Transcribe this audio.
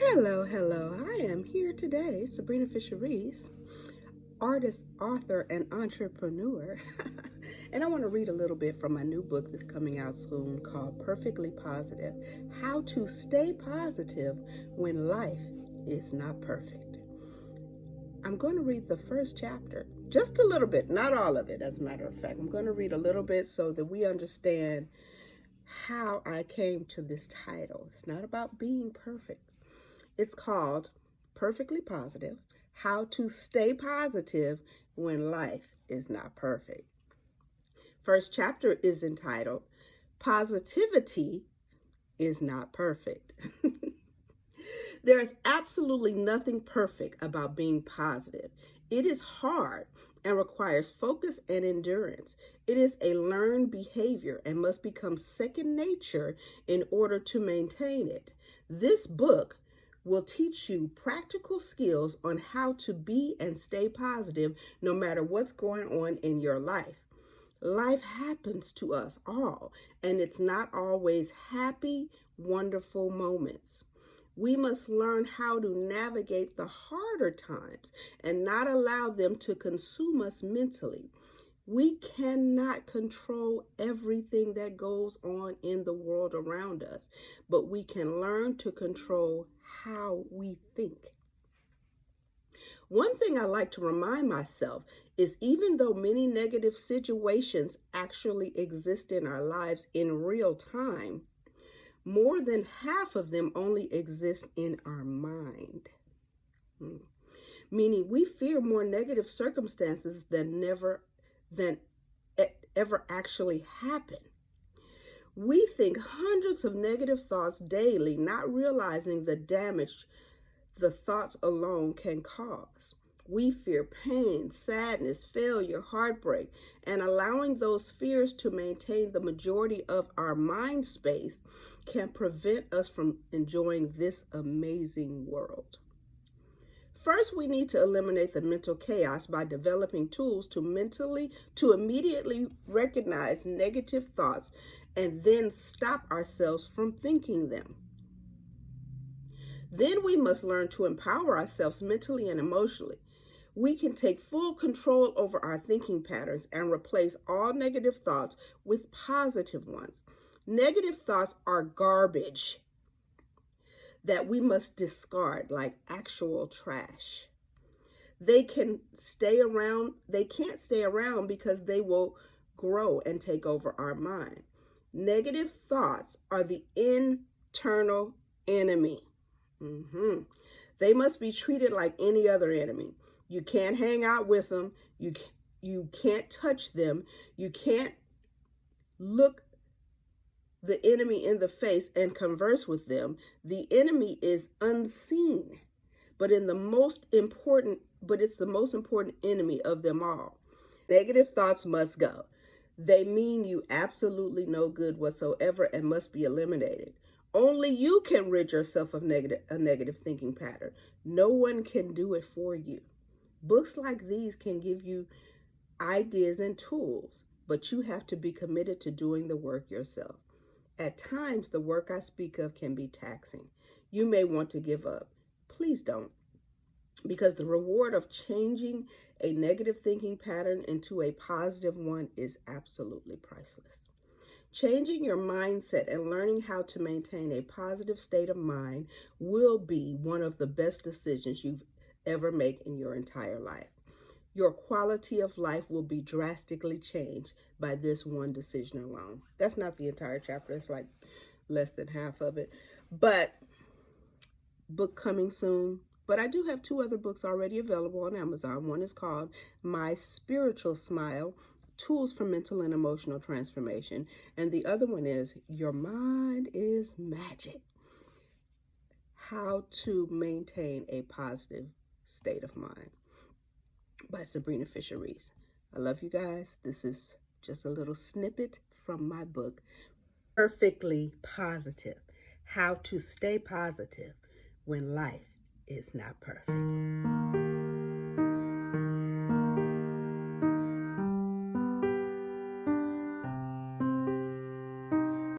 Hello, hello. I am here today, Sabrina Reece, artist, author, and entrepreneur. And I want to read a little bit from my new book that's coming out soon called Perfectly Positive: How to Stay Positive When Life is Not Perfect. I'm going to read the first chapter, just a little bit, not all of it, as a matter of fact. I'm going to read a little bit so that we understand how I came to this title. It's not about being perfect. It's called Perfectly Positive: How to Stay Positive When Life is Not Perfect. First chapter is entitled Positivity is Not Perfect. There is absolutely nothing perfect about being positive. It is hard and requires focus and endurance. It is a learned behavior and must become second nature in order to maintain it. This book will teach you practical skills on how to be and stay positive no matter what's going on in your life. Life happens to us all, and it's not always happy, wonderful moments. We must learn how to navigate the harder times and not allow them to consume us mentally. We cannot control everything that goes on in the world around us, but we can learn to control how we think. One thing I like to remind myself is even though many negative situations actually exist in our lives in real time, more than half of them only exist in our mind. Hmm. Meaning we fear more negative circumstances than ever actually happen. We think hundreds of negative thoughts daily, not realizing the damage the thoughts alone can cause. We fear pain, sadness, failure, heartbreak, and allowing those fears to maintain the majority of our mind space can prevent us from enjoying this amazing world. First, we need to eliminate the mental chaos by developing tools to immediately recognize negative thoughts and then stop ourselves from thinking them. Then we must learn to empower ourselves mentally and emotionally. We can take full control over our thinking patterns and replace all negative thoughts with positive ones. Negative thoughts are garbage that we must discard like actual trash. They can't stay around because they will grow and take over our mind. Negative thoughts are the internal enemy. Mm-hmm. They must be treated like any other enemy. You can't hang out with them. You can't touch them. You can't look the enemy in the face and converse with them. The enemy is unseen, but it's the most important enemy of them all. Negative thoughts must go. They mean you absolutely no good whatsoever and must be eliminated. Only you can rid yourself of a negative thinking pattern. No one can do it for you. Books like these can give you ideas and tools, but you have to be committed to doing the work yourself. At times, the work I speak of can be taxing. You may want to give up. Please don't, because the reward of changing a negative thinking pattern into a positive one is absolutely priceless. Changing your mindset and learning how to maintain a positive state of mind will be one of the best decisions you've ever made in your entire life. Your quality of life will be drastically changed by this one decision alone. That's not the entire chapter, it's like less than half of it. But book coming soon. But I do have two other books already available on Amazon. One is called My Spiritual Smile: Tools for Mental and Emotional Transformation. And the other one is Your Mind is Magic: How to Maintain a Positive State of Mind by Sabrina Reece. I love you guys. This is just a little snippet from my book, Perfectly Positive: How to Stay Positive When Life is Not Perfect.